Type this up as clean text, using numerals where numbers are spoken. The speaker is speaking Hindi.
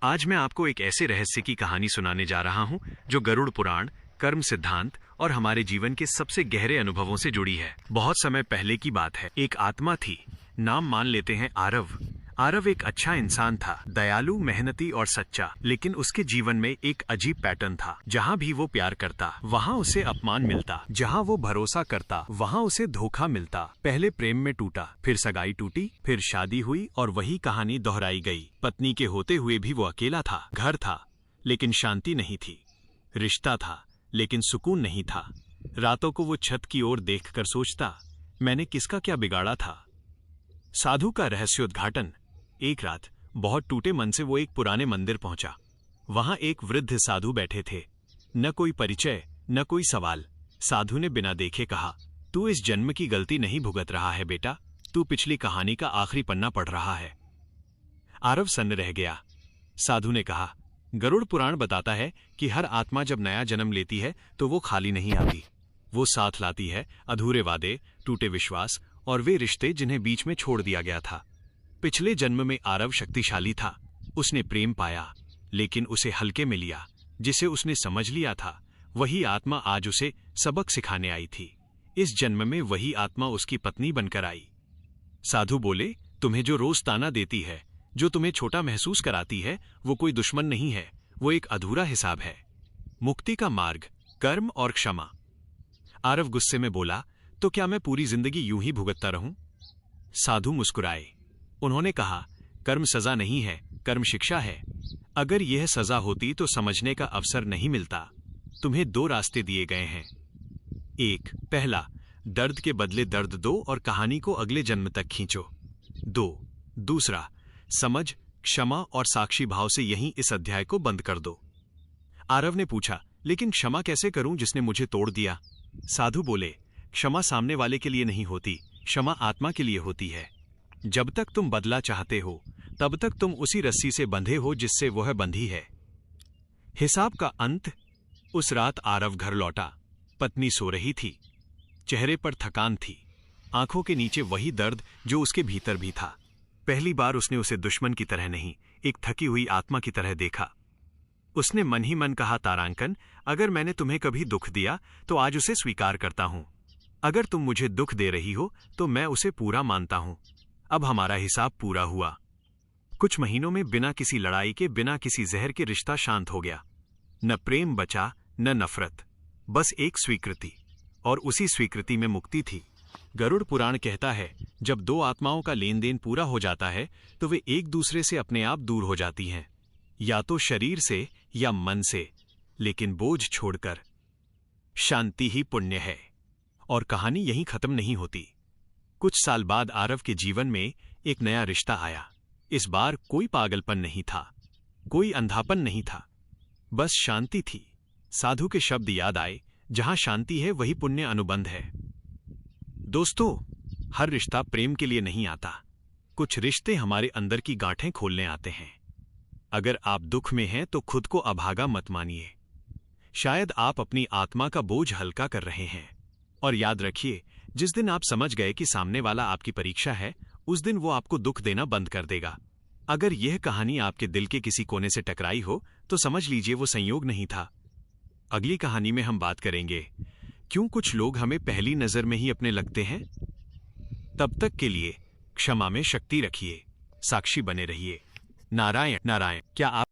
आज मैं आपको एक ऐसे रहस्य की कहानी सुनाने जा रहा हूं जो गरुड़ पुराण, कर्म सिद्धांत और हमारे जीवन के सबसे गहरे अनुभवों से जुड़ी है। बहुत समय पहले की बात है। एक आत्मा थी, नाम मान लेते हैं आरव। आरव एक अच्छा इंसान था, दयालु, मेहनती और सच्चा। लेकिन उसके जीवन में एक अजीब पैटर्न था। जहाँ भी वो प्यार करता, वहाँ उसे अपमान मिलता। जहाँ वो भरोसा करता, वहाँ उसे धोखा मिलता। पहले प्रेम में टूटा, फिर सगाई टूटी, फिर शादी हुई और वही कहानी दोहराई गई। पत्नी के होते हुए भी वो अकेला था। घर था, लेकिन शांति नहीं थी। रिश्ता था, लेकिन सुकून नहीं था। रातों को वो छत की ओर देखकर सोचता, मैंने किसका क्या बिगाड़ा था। साधु का रहस्योद्घाटन। एक रात बहुत टूटे मन से वो एक पुराने मंदिर पहुंचा। वहां एक वृद्ध साधु बैठे थे। न कोई परिचय, न कोई सवाल। साधु ने बिना देखे कहा, तू इस जन्म की गलती नहीं भुगत रहा है बेटा, तू पिछली कहानी का आखिरी पन्ना पढ़ रहा है। आरव सन्न रह गया। साधु ने कहा, गरुड़ पुराण बताता है कि हर आत्मा जब नया जन्म लेती है तो वो खाली नहीं आती। वो साथ लाती है अधूरे वादे, टूटे विश्वास और वे रिश्ते जिन्हें बीच में छोड़ दिया गया था। पिछले जन्म में आरव शक्तिशाली था। उसने प्रेम पाया, लेकिन उसे हल्के में लिया। जिसे उसने समझ लिया था, वही आत्मा आज उसे सबक सिखाने आई थी। इस जन्म में वही आत्मा उसकी पत्नी बनकर आई। साधु बोले, तुम्हें जो रोज ताना देती है, जो तुम्हें छोटा महसूस कराती है, वो कोई दुश्मन नहीं है, वो एक अधूरा हिसाब है। मुक्ति का मार्ग, कर्म और क्षमा। आरव गुस्से में बोला, तो क्या मैं पूरी जिंदगी यूं ही भुगतता रहूं? साधु मुस्कुराए। उन्होंने कहा, कर्म सजा नहीं है, कर्म शिक्षा है। अगर यह सजा होती तो समझने का अवसर नहीं मिलता। तुम्हें दो रास्ते दिए गए हैं। एक, पहला, दर्द के बदले दर्द दो और कहानी को अगले जन्म तक खींचो। दो, दूसरा, समझ, क्षमा और साक्षी भाव से यहीं इस अध्याय को बंद कर दो। आरव ने पूछा, लेकिन क्षमा कैसे करूं जिसने मुझे तोड़ दिया? साधु बोले, क्षमा सामने वाले के लिए नहीं होती, क्षमा आत्मा के लिए होती है। जब तक तुम बदला चाहते हो, तब तक तुम उसी रस्सी से बंधे हो जिससे वह बंधी है। हिसाब का अंत। उस रात आरव घर लौटा। पत्नी सो रही थी। चेहरे पर थकान थी, आंखों के नीचे वही दर्द जो उसके भीतर भी था। पहली बार उसने उसे दुश्मन की तरह नहीं, एक थकी हुई आत्मा की तरह देखा। उसने मन ही मन कहा, तारांकन, अगर मैंने तुम्हें कभी दुख दिया तो आज उसे स्वीकार करता हूं। अगर तुम मुझे दुख दे रही हो तो मैं उसे पूरा मानता हूं। अब हमारा हिसाब पूरा हुआ। कुछ महीनों में बिना किसी लड़ाई के, बिना किसी जहर के रिश्ता शांत हो गया। न प्रेम बचा, न नफरत, बस एक स्वीकृति। और उसी स्वीकृति में मुक्ति थी। गरुड़ पुराण कहता है, जब दो आत्माओं का लेन देन पूरा हो जाता है तो वे एक दूसरे से अपने आप दूर हो जाती हैं, या तो शरीर से या मन से, लेकिन बोझ छोड़कर। शांति ही पुण्य है। और कहानी यहीं खत्म नहीं होती। कुछ साल बाद आरव के जीवन में एक नया रिश्ता आया। इस बार कोई पागलपन नहीं था, कोई अंधापन नहीं था, बस शांति थी। साधु के शब्द याद आए, जहां शांति है वही पुण्य अनुबंध है। दोस्तों, हर रिश्ता प्रेम के लिए नहीं आता। कुछ रिश्ते हमारे अंदर की गांठें खोलने आते हैं। अगर आप दुख में हैं तो खुद को अभागा मत मानिए। शायद आप अपनी आत्मा का बोझ हल्का कर रहे हैं। और याद रखिए, जिस दिन आप समझ गए कि सामने वाला आपकी परीक्षा है, उस दिन वो आपको दुख देना बंद कर देगा। अगर यह कहानी आपके दिल के किसी कोने से टकराई हो तो समझ लीजिए वो संयोग नहीं था। अगली कहानी में हम बात करेंगे, क्यों कुछ लोग हमें पहली नजर में ही अपने लगते हैं। तब तक के लिए क्षमा में शक्ति रखिए, साक्षी बने रहिए। नारायण नारायण। क्या आप